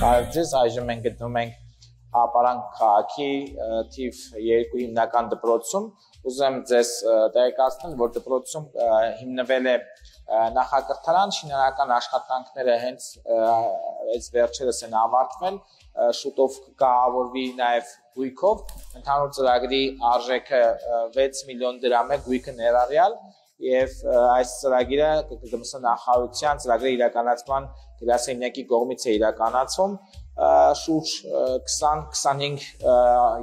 Կարծես այժմ մենք գտնվում ենք Հապարանք քաղաքի թիվ 2 հիմնական դպրոցում։ Ուզում եմ ձեզ տեղեկացնել, որ դպրոցում հիմնվել է նախակրթարան, շինարարական աշխատանքները հենց այս վերջերս են ավարտվել, շուտով կկահավորվի նաև գույքով, ընդհանուր ծրագրի արժեքը 6 միլիոն դրամ է, գույքը ներառյալ, եւ այս ծրագիրը նախարարության ծրագրի իրականացման գրասենյակի կողմից է իրականացվում, շուրջ 20-25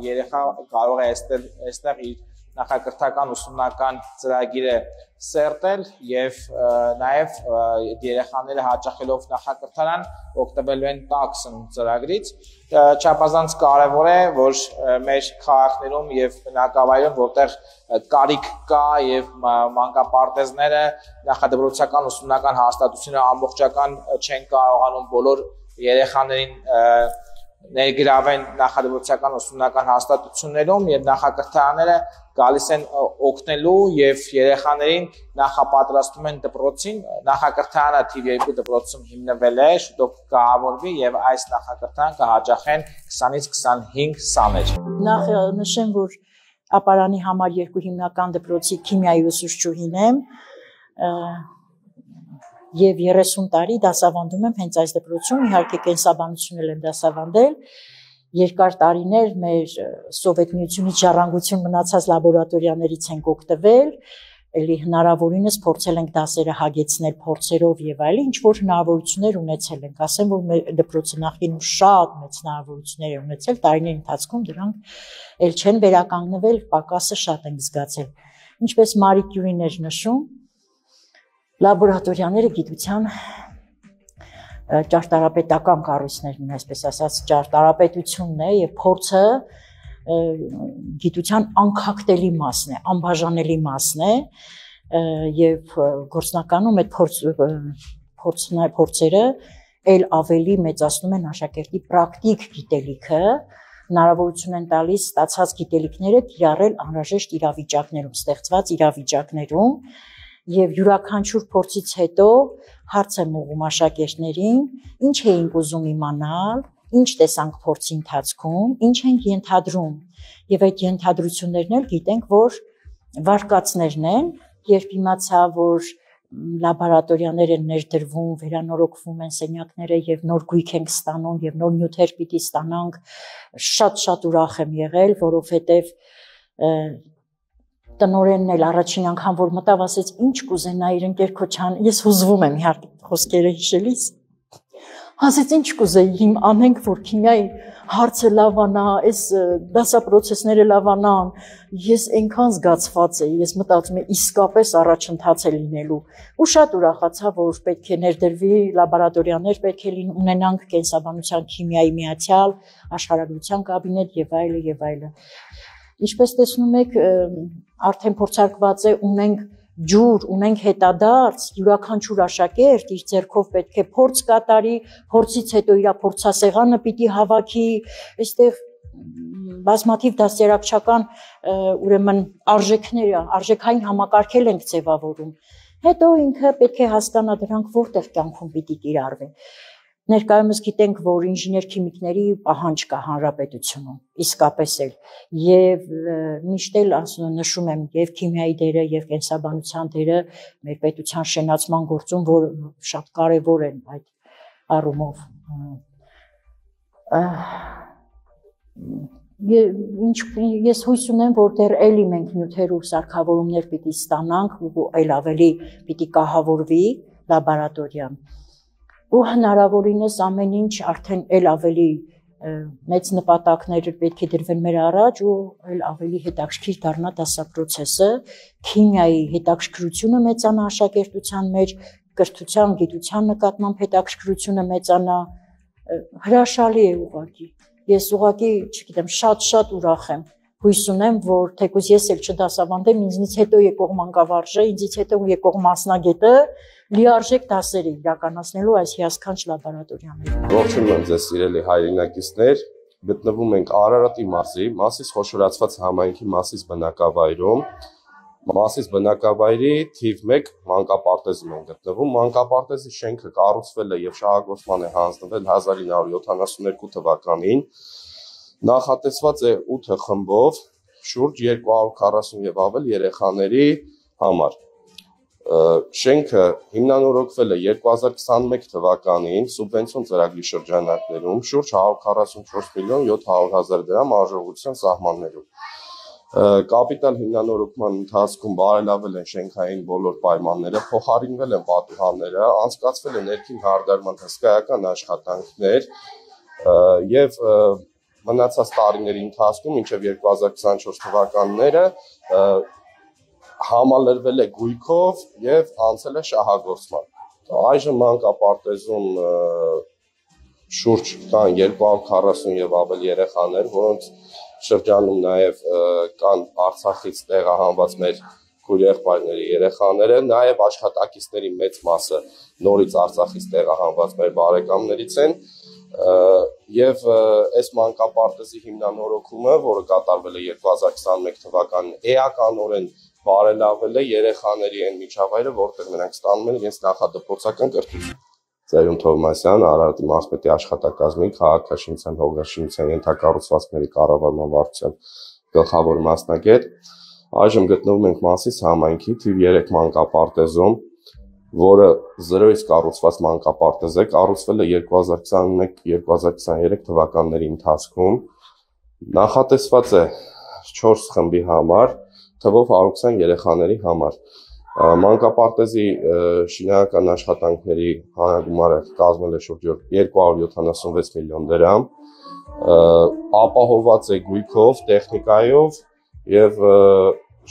երեխա կարող է այստեղ իր նախակրթական ուսումնական ծրագիրը սերտել եւ նաեւ երեխաները հաճախելով նախակրթարան օգտվելու են տաքսն ծրագրից չափազանց կարեւոր է որ մեր քաղաքներում եւ բնակավայրում որտեղ կարիք կա եւ մանկապարտեզները նախադպրոցական ուսումնական հաստատությունները ամբողջական չեն կարողանում բոլոր երեխաներին ներգրավեն նախադպրոցական ուսումնական հաստատություններում եւ նախակրթարանները գալիս են օգնելու եւ երեխաներին նախապատրաստում են դպրոցին նախակրթարանը թիվ 2 դպրոցում հիմնվել է շուտով կկահավորվի եւ այս նախակրթարան կհաճախեն 20-ից 25 սաներ նախ նշեմ որ ապարանի համար 2 հիմնական դպրոցի քիմիայի ուսուցչուհին եմ Եվ 30 տարի դասավանդում եմ հենց այս դպրոցում, իհարկե կենսաբանություն եմ դասավանդել, երկար տարիներ մեր Սովետ միությունից ժառանգություն մնացած լաբորատորիաներից ենք օգտվել, էլի հնարավորինս փորձել ենք դասերը հագեցնել փորձերով եւ այլն, ինչ որ հնարավորություններ ունեցել ենք, ասեմ որ մեր դպրոցը նախկինում շատ մեծ հնարավորություններ է ունեցել, տարիների ընթացքում դրանք էլ չեն վերականգնվել, պակասը շատ ենք զգացել։ Ինչպես Մարի Կյուրին էր նշում, Լաբորատորիաները գիտության ճարտարապետական կառույցներն, այսպես ասած, ճարտարապետությունն է եւ փորձը գիտության անքակտելի մասն է, անբաժանելի մասն է եւ գործնականում այդ փորձերը ել ավելի մեծացնում են աշակերտի պրակտիկ գիտելիքը, հնարավորություն են տալիս ստացած գիտելիքները կիրառել անհրաժեշտ իրավիճակներում, ստեղծված իրավիճակներում Եվ յուրաքանչյուր փորձից հետո հարց եմ ուղղում աշակերտներին, ինչ էինք ուզում իմանալ, ինչ տեսանք փորձի ընթացքում, ինչ ենք ենթադրում։ Եվ այդ ենթադրություններն էլ գիտենք, որ վարկածներն են, երբ իմացա, որ լաբորատորիաներ են ներդրվում, վերանորոգվում են սենյակները եւ նոր գույք ենք ստանում եւ նոր նյութեր պիտի ստանանք, շատ ուրախ եմ եղել, որովհետեւ Տնօրենն էլ առաջին անգամ որ մտավ ասեց ինչ կուզենա իր ընկեր Քոչան ես հուզվում եմ իհարկե խոսքերը հիշելիս ասեց ինչ կուզեի իմ անենք որ քիմիայի հարցը լավանա այս դասապրոցեսները լավանան ես այնքան զգացված էի ես մտածում եմ իսկապես առաջընթաց է լինելու ու շատ ուրախացա որ պետք է ներդրվի լաբորատորիաներ պետք է ունենանք կենսաբանության քիմիայի միացյալ աշխարհագրության կաբինետ եւ այլն Ինչպես տեսնում եք, արդեն փորձարկված է, ունենք ջուր, ունենք հետադարձ, յուրաքանչյուր աշակերտ իր ձեռքով պետք է փորձ կատարի, փորձից հետո իր փորձասեղանը պիտի հավաքի, այստեղ բազմաթիվ դաստիարակչական ուրեմն արժեքային համակարգել ենք ձևավորում։ Հետո ինքը պետք է հասկանա դրանք որտեղ կյանքում պիտի կիրառվեն։ Ներկայումս գիտենք, որ ինժեներ-քիմիկների պահանջ կա հանրապետությունում, իսկապես էլ, եւ միշտ էլ նշում եմ եւ քիմիայի դերը եւ կենսաբանության դերը մեր պետության շենացման գործում, որ շատ կարեւոր են այդ առումով։ Ես հույս ունեմ, որ դեռ էլի մենք նյութեր ու սարքավորումներ պիտի ստանանք ու այլ ավելի պիտի կահավորվի լաբորատորիան։ Ու հնարավորինս ամեն ինչ արդեն էլ ավելի մեծ նպատակներ պետք է դրվեն մեր առաջ ու էլ ավելի հետաքրքիր դառնա դասապրոցեսը, քիմիայի հետաքրքրությունը մեծանա աշակերտության մեջ, կրթության, գիտության նկատմամբ հետաքրքրությունը մեծանա, հրաշալի է ուղղակի։ Ես ուղղակի, չգիտեմ, շատ ուրախ եմ։ Հույս ունեմ, որ թեկուզ ես էլ չդասավանդեմ, ինձնից հետո եկող մանկավարժը, ինձից հետո եկող մասնագետը լիարժեք դասեր է իրականացնելու այս հիասքանչ լաբորատորիաներում։ Ողջունում եմ ձեզ սիրելի հայրենակիցներ, գտնվում ենք Արարատի մասիս խոշորացված համայնքի մասիս բնակավայրում։ Մասիս բնակավայրի թիվ 1 մանկապարտեզում են գտնվում։ Մանկապարտեզի շենքը կառուցվել է եւ շահագործման է հանձնվել 1972 թվականին։ Նախատեսված է 8 խմբով շուրջ 240 եւ ավել երեխաների համար։ Շենքը հիմնանորոգվել է 2021 թվականին սուբվենցիոն ծրագրի շրջանակներում շուրջ 144 միլիոն 700 հազար դրամ արժողության սահմաններում։ Կապիտալ հիմնանորոգման ընթացքում բարելավել են շենքային բոլոր պայմանները, փոխարինվել են պատուհանները, անցկացվել են ներքին հարդարման հսկայական աշխատանքներ եւ մնացած տարիների ընթացքում մինչեւ 2024 թվականները համալրվել է գույքով եւ անցել է շահագործման։ Այժմ մանկապարտեզում շուրջ կան 240 եւ ավել երեխաներ, որոնց շրջանում նաև կան Արցախից տեղահանված մեր քույր-եղբայրների երեխաները, նաև աշխատակիցների մեծ մասը նորից Արցախից տեղահանված մեր բարեկամներից են, եւ այս մանկապարտեզի հիմնանորոգումը, որը կատարվել է 2021 թվականին, էականորեն բարելավել է երեխաների այն միջավայրը, որտեղ նրանք ստանում են իրենց նախադպրոցական կրթություն։ Ծերուն Թովմասյան, Արարատի մարզպետի աշխատակազմի քաղաքաշինության հողաշինության ենթակառուցվածքների կառավարման վարչության գլխավոր մասնագետ։ Այժմ գտնվում ենք Մասիս համայնքի թիվ 3 մանկապարտեզում, որը 0-ից կառուցված մանկապարտեզ է, կառուցվել է 2021-2023 թվականների ընթացքում։ Նախատեսված է 4 խմբի համար, թվով 120 երեխաների համար։ Մանկապարտեզի շինարարական աշխատանքների հանրագումարը կազմել է շուրջ 276 միլիոն դրամ, ապահովված է գույքով, տեխնիկայով եւ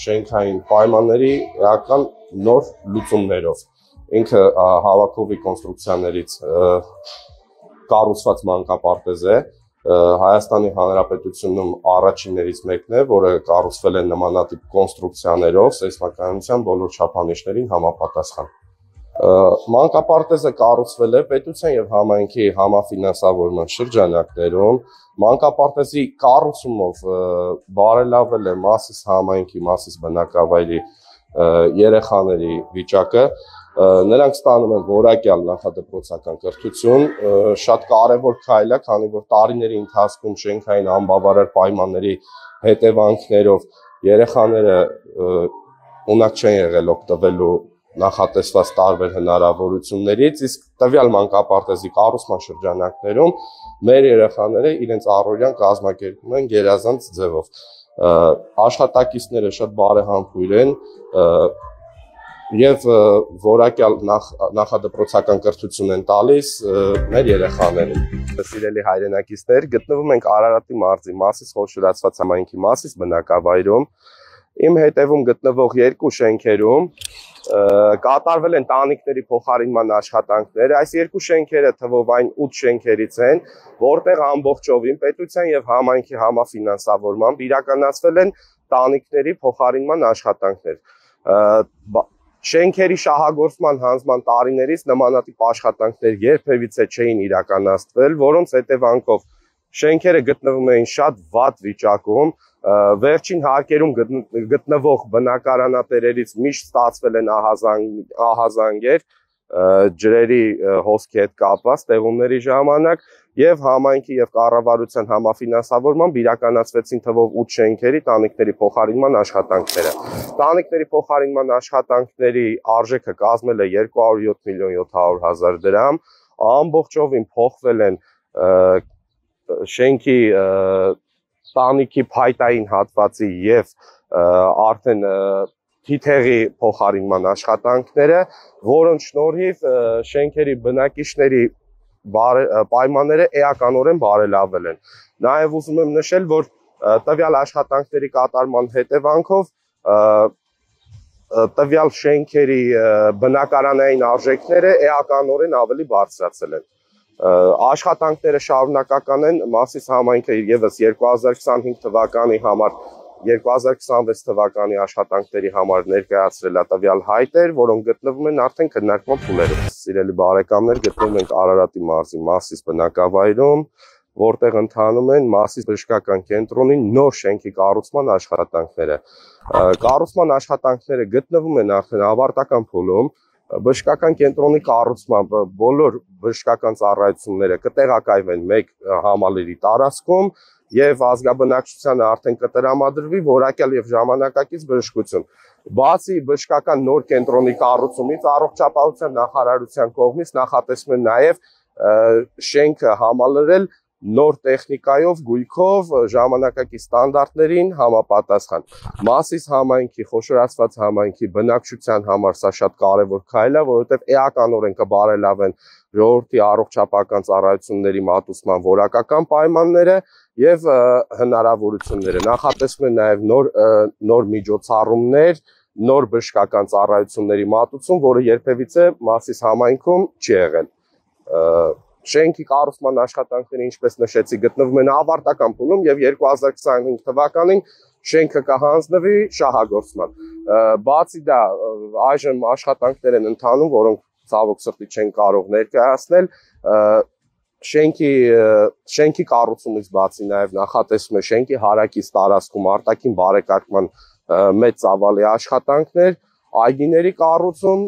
շենքային պայմանների էական նոր լուծումներով։ Ինքը հավաքովի կոնստրուկցիաներից կառուցված մանկապարտեզ է, Հայաստանի Հանրապետությունում առաջիններից մեկն է, որը կառուցվել է նմանատիպ կոնստրուկցիաներով սեյսմականության բոլոր չափանիշներին համապատասխան։ Մանկապարտեզը կառուցվել է պետության եւ համայնքի համաֆինանսավորման շրջանակներում։ Մանկապարտեզի կառուցումով բարելավել է Մասիս համայնքի, Մասիս բնակավայրի երեխաների վիճակը, նրանք ստանում են որակյալ նախադպրոցական կրթություն, շատ կարևոր քայլ է, քանի որ տարիների ընթացքում շենքային անբավարար պայմանների հետևանքներով երեխաները ունակ չեն եղել օգտվելու նախատեսված տարբեր հնարավորություններից, իսկ տվյալ մանկապարտեզի կառուցման շրջանակներում մեր երեխաները իրենց առօրյան կազմակերպում են գերազանց ձևով։ Աշխատակիցները շատ բարեհամբույր են եւ որակյալ նախադպրոցական կրթություն են տալիս մեր երեխաներին։ Սիրելի հայրենակիցներ, գտնվում ենք Արարատի մարզի Մասիս խոշորացված համայնքի Մասիս բնակավայրում։ Իմ հետևում գտնվող երկու շենքերում կատարվել են տանիքների փոխարինման աշխատանքներ։ Այս երկու շենքերը թվով այն 8 շենքերից են, որտեղ ամբողջովին պետության եւ համայնքի համաֆինանսավորմամբ իրականացվել են տանիքների փոխարինման աշխատանքներ։ Շենքերի շահագործման հանձնման տարիներից նմանատիպ աշխատանքներ երբևիցե չէին իրականացվել, որոնց հետևանքով շենքերը գտնվում էին շատ վատ վիճակում, վերջին հարկերում գտնվող բնակարանատերերից միշտ ստացվել են ահազանգեր ջրերի հոսքի հետ կապված տեղումների ժամանակ եւ համայնքի եւ կառավարության համաֆինանսավորմամբ իրականացվեցին թվով 8 շենքերի տանիքների փոխարինման աշխատանքները։ Տանիքների փոխարինման աշխատանքների արժեքը կազմել է 207 միլիոն 700 հազար դրամ, ամբողջովին փոխվել են շենքի տանիքի փայտային հատվածի եւ արդեն թիթեղի փոխարինման աշխատանքները, որոնց շնորհիվ շենքերի բնակիչների պայմանները էականորեն բարելավել են։ Նաև ուզում եմ նշել, որ տվյալ աշխատանքների կատարման հետևանքով տվյալ շենքերի բնակարանային արժեքները էականորեն ավելի բարձրացել են։ Աշխատանքները շարունակական են, Մասիս համայնքը եւս 2025 թվականի համար 2026 թվականի աշխատանքների համար ներկայացրել է տվյալ հայտեր, որոնք գտնվում են արդեն քննարկման փուլերում։ Սիրելի բարեկամներ, գտնվում ենք Արարատի մարզի Մասիս բնակավայրում, որտեղ ընթանում են Մասիս բժշկական կենտրոնի նոր շենքի կառուցման աշխատանքները։ Կառուցման աշխատանքները գտնվում են արդեն ավարտական փուլում։ Բժշկական կենտրոնի կառուցմամբ բոլոր բժշկական ծառայությունները կտեղակայվեն մեկ համալիրի տարածքում եւ ազգաբնակչությանը արդեն կտրամադրվի որակյալ եւ ժամանակակից բժշկություն։ Բացի բժշկական նոր կենտրոնի կառուցումից առողջապահության նախարարության կողմից նախատեսվում է նաեւ շենքը համալրել նոր տեխնիկայով, գույքով, ժամանակակից ստանդարտներին համապատասխան։ Մասիս համայնքի, խոշորացված համայնքի բնակչության համար սա շատ կարևոր քայլ է, որովհետև էականորեն կբարելավեն ժողովրդի առողջապահական ծառայությունների մատուցման որակական պայմանները եւ հնարավորությունները։ Նախատեսվում է նաեւ նոր միջոցառումներ, նոր բժշկական ծառայությունների մատուցում, որը երբևիցե Մասիս համայնքում չի եղել։ Շենքի կառուցման աշխատանքները, ինչպես նշեցի, գտնվում են ավարտական փուլում եւ 2025 թվականին շենքը կհանձնվի շահագործման։ Բացի դա, այժմ աշխատանքներ են ընթանում, որոնք ցավոք սրտի չեն կարող ներկայացնել։ Շենքի կառուցումից բացի նաեւ նախատեսվում է շենքի հարակից տարածքում արտաքին բարեկարգման մեծ ծավալի աշխատանքներ, այգիների կառուցում,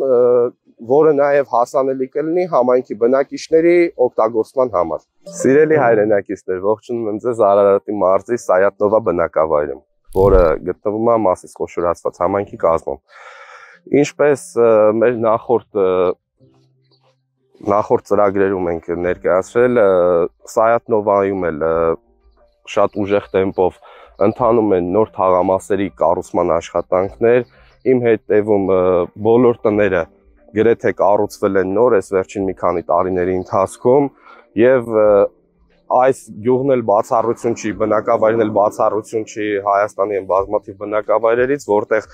որը նաև հասանելի կլինի համայնքի բնակիչների օգտագործման համար։ Սիրելի հայրենակիցներ, ողջունում եմ ձեզ Արարատի մարզի Սայաթնովա բնակավայրում, որը գտնվում է Մասիս խոշորացված համայնքի կազմում։ Ինչպես մեր նախորդ ծրագրերում ենք ներկայացրել, Սայաթնովայում էլ շատ ուժեղ տեմպով ընթանում են նոր թաղամասերի կառուցման աշխատանքներ, իմ հետևում բոլոր տները գրեթե կառուցվել են նոր այս վերջին մի քանի տարիների ընթացքում եւ այս գյուղն էլ բացառություն չի, բնակավայրն էլ բացառություն չի Հայաստանի են բազմաթիվ բնակավայրերից, որտեղ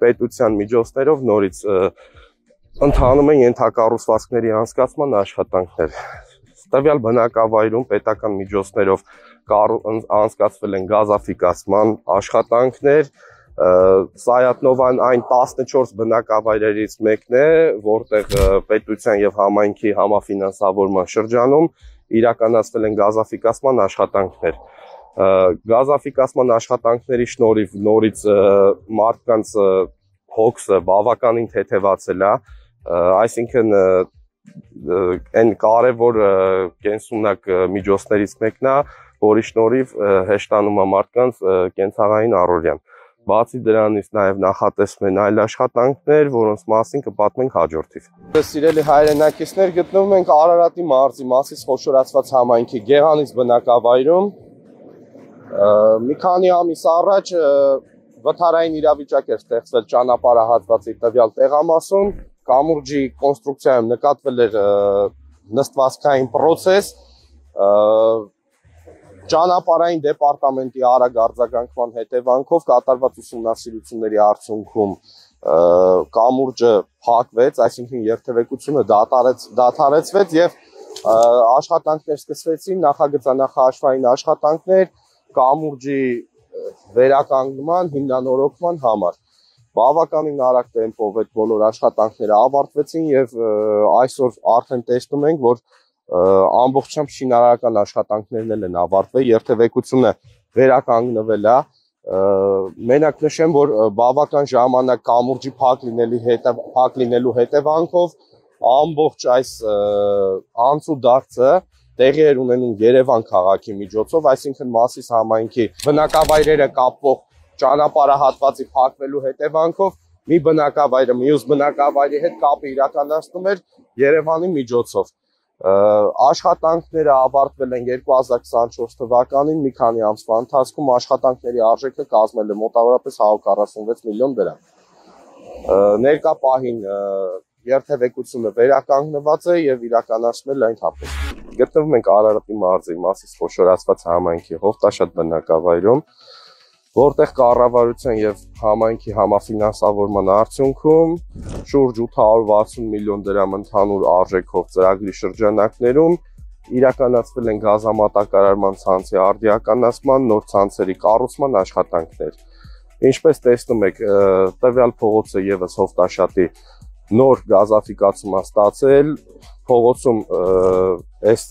պետության միջոցներով նորից ընթանում են ենթակառուցվածքների անցկացման աշխատանքներ։ Տվյալ բնակավայրում պետական միջոցներով անցկացվել են գազաֆիկացման աշխատանքներ։ Սայաթնովան այն 14 բնակավայրերից մեկն է, որտեղ պետության եւ համայնքի համաֆինանսավորման շրջանում իրականացվել են գազաֆիկացման աշխատանքներ։ Գազաֆիկացման աշխատանքների շնորհիվ նորից մարդկանց հոգսը բավականին թեթևացել է, այսինքն այն կարևոր կենսունակ միջոցներից մեկն է, որի շնորհիվ հեշտանում է մարդկանց կենցաղային առօրյան։ Բացի դրանից նաև նախատեսվում են այլ աշխատանքներ, որոնց մասին կպատմենք հաջորդիվ։ Սիրելի հայրենակիցներ, գտնվում ենք Արարատի մարզի Մասիս խոշորացված համայնքի Գեղանից բնակավայրում։ Մի քանի ամիս առաջ վթարային իրավիճակ էր ստեղծվել ճանապարհահատվածի տվյալ տեղամասում, կամուրջի կոնստրուկցիայում նկատվել էր նստվածքային process, Ճանապարհային դեպարտամենտի արագ արձագանքման հետևանքով կատարված ուսումնասիրությունների արդյունքում կամուրջը փակվեց, այսինքն երթևեկությունը դադարեցվեց եւ աշխատանքներ սկսվեցին, նախագծանախաշվային աշխատանքներ կամուրջի վերականգնման, հիմնանորոգման համար։ Բավականին արագ տեմպով այդ բոլոր աշխատանքները ավարտվեցին եւ այսօր արդեն տեսնում ենք, որ ամբողջությամբ շինարարական աշխատանքներն են ավարտվել, երթևեկությունը վերականգնվել է։ Մենակ նշեմ, որ բավական ժամանակ կամուրջի փակ լինելու հետևանքով ամբողջ այս անցուդարձը տեղի էր ունենում Երևան քաղաքի միջոցով, այսինքն Մասիս համայնքի բնակավայրերը կապվող ճանապարհահատվածի փակվելու հետևանքով մի բնակավայրը մյուս բնակավայրի հետ կապը իրականացնում էր Երևանի միջոցով։ Աշխատանքները ավարտվել են 2024 թվականին, մի քանի ամսվա ընթացքում աշխատանքների արժեքը կազմել է մոտավորապես 146 միլիոն դրամ։ Ներկա պահին երթևեկությունը վերականգնված է եւ իրականացնել այն հապես։ Գտնվում ենք Արարատի մարզի Մասիս խոշորացված համայնքի Հովտաշատ բնակավայրում, որտեղ կառավարության եւ համայնքի համաֆինանսավորման արդյունքում շուրջ 860 միլիոն դրամ ընդհանուր արժեքով ծրագրի շրջանակներում իրականացվել են գազամատակարարման ցանցի արդիականացման, նոր ցանցերի կառուցման աշխատանքներ։ Ինչպես տեսնում եք, տվյալ փողոցը եւս Հովտաշատի նոր գազաֆիկացում է ստացել, փողոցում այս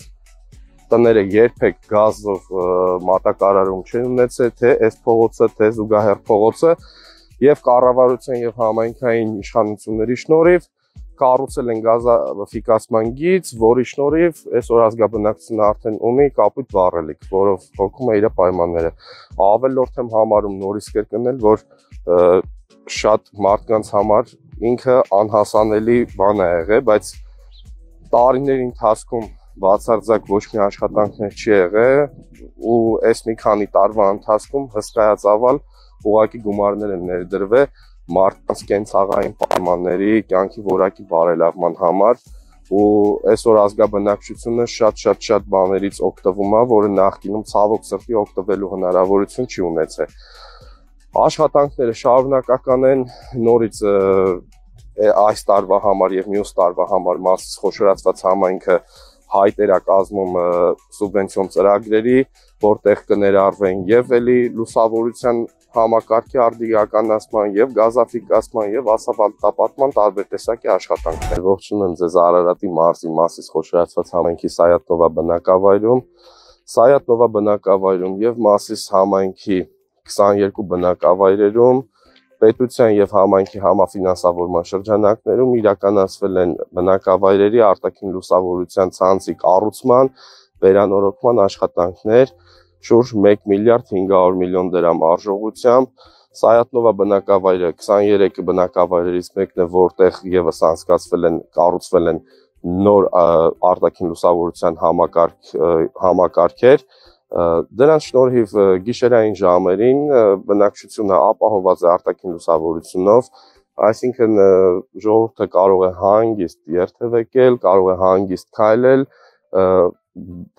տները երբեք գազով մատակարարում չեն ունեցել, թե այս փողոցը, թե զուգահեռ փողոցը, եւ կառավարության եւ համայնքային իշխանությունների շնորհիվ կառուցել են գազաֆիկացման գիծ, որի շնորհիվ այսօր ազգաբնակչությունը արդեն ունի կապույտ վառելիք, որով հոգում է իր պայմանները։ Ավելորդ եմ համարում նորից կրկնել, որ շատ մարդկանց համար ինքը անհասանելի բան է եղել, բայց տարիների ընթացքում բացարձակ ոչ մի աշխատանքներ չի եղել ու այս մի քանի տարվա ընթացքում հսկայածավալ ուղղակի գումարներ են ներդրվել մարդկանց կենցաղային պայմանների, կյանքի որակի բարելավման համար ու այսօր ազգաբնակչությունը շատ բաներից օգտվում է, որը նախկինում ցավոք սրտի օգտվելու հնարավորություն չի ունեցել։ Աշխատանքները շարունակական են, նորից այս տարվա համար եւ մյուս տարվա համար Մասիս խոշորացված համայնքը հայտեր է կազմում սուբվենցիոն ծրագրերի, որտեղ կներառվեն եւ էլի լուսավորության համակարգի արդիականացման եւ գազաֆիկացման եւ ասֆալտապատման տարբեր տեսակի աշխատանքներ։ Ողջունում եմ ձեզ Արարատի մարզի Մասիս խոշորացված համայնքի Սայաթնովա բնակավայրում, Սայաթնովա բնակավայրում եւ Մասիս համայնքի 22 բնակավայրերում պետության եւ համայնքի համաֆինանսավորման շրջանակներում իրականացվել են բնակավայրերի արտաքին լուսավորության ցանցի կառուցման, վերանորոգման աշխատանքներ շուրջ 1 միլիարդ 500 միլիոն դրամ արժողությամբ։ Սայաթնովա բնակավայրը 23 բնակավայրերից մեկն է, որտեղ եւս անցկացվել են, կառուցվել են նոր արտաքին լուսավորության համակարգեր։ Դրանց շնորհիվ գիշերային ժամերին բնակչությունը ապահոված է արտաքին լուսավորությունով, այսինքն ժողովուրդը կարող է հանգիստ երթևեկել, կարող է հանգիստ քայլել,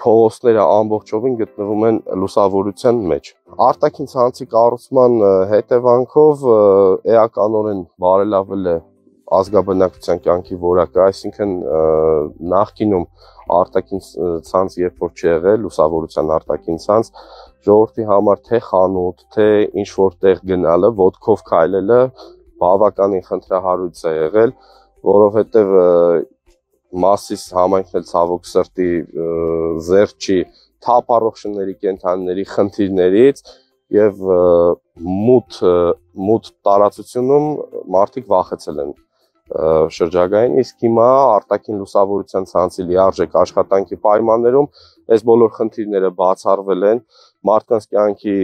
փողոցները ամբողջովին գտնվում են լուսավորության մեջ։ Արտաքին ցանցի կառուցման հետևանքով էականորեն բարելավել է ազգաբնակչության կյանքի որակը, այսինքն նախկինում արտաքին ցանց երբ որ չի եղել, լուսավորության արտաքին ցանց, ժողովրդի համար թե խանութ, թե ինչ որտեղ գնալը, ոտքով քայլելը բավականին խնդրահարույց է եղել, որովհետև Մասիս համայնքն էլ ցավոք սրտի զերծ չի թափառողջների կենդանիների խնդիրներից եւ մութ տարածությունում մարդիկ վախեցել են շրջագային, իսկ հիմա արտաքին լուսավորության ցանցի լիարժեք աշխատանքի պայմաններում այս բոլոր խնդիրները բացառվել են, մարդկանց կյանքի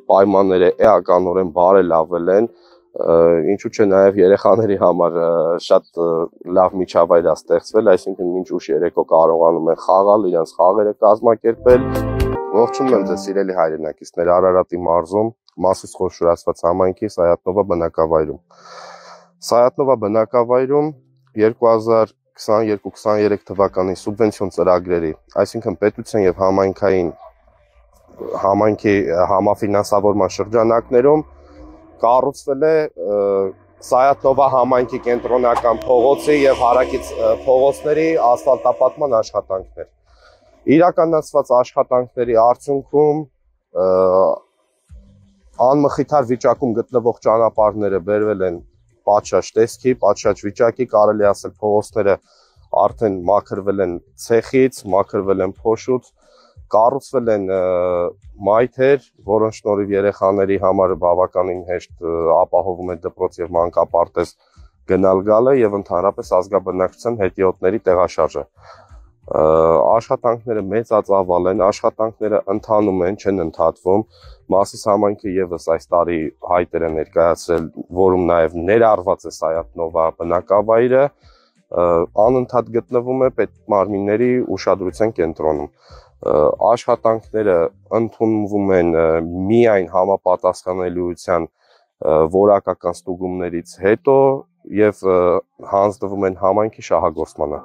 պայմանները էականորեն բարելավել են, ինչու՞ չէ նաև երեխաների համար շատ լավ միջավայր է ստեղծվել, այսինքն մինչ ուշ երեկո կարողանում են խաղալ, իրենց խաղերը կազմակերպել։ Ողջունում եմ ձեզ սիրելի հայրենակիցներ Արարատի մարզում, Մասիս խոշորացված համայնքի Սայաթնովա բնակավայրում։ Սայաթնովա բնակավայրում 2022-23 թվականի սուբվենցիոն ծրագրերի, այսինքն պետության եւ համայնքի համաֆինանսավորման շրջանակներում կառուցվել է Սայաթնովա համայնքի կենտրոնական փողոցի եւ հարակից փողոցների ասֆալտապատման աշխատանքներ։ Իրականացված աշխատանքների արդյունքում անմխիթար վիճակում գտնվող ճանապարհները բերվել են պատշաճ տեսքի, պատշաճ վիճակի, կարելի ասել փողոցները արդեն մաքրվել են ցեխից, մաքրվել են փոշուց, կառուցվել են մայթեր, որոնց շնորհիվ երեխաների համար բավականին հեշտ ապահովում է դպրոց եւ մանկապարտեզ գնալ գալը եւ ընդհանրապես ազգաբնակչության հետիոտների տեղաշարժը։ Աշխատանքները մեծածավալ են, աշխատանքները ընթանում են, չեն ընդհատվում։ Մասիս համայնքը եւս այս տարի հայտեր է ներկայացրել, որում նաեւ ներառված է Սայաթնովա բնակավայրը, անընդհատ գտնվում է պետմարմինների ուշադրության կենտրոնում։ Աշխատանքները ընդունվում են միայն համապատասխանելիության որակական ստուգումներից հետո եւ հանձնվում են համայնքի շահագործմանը։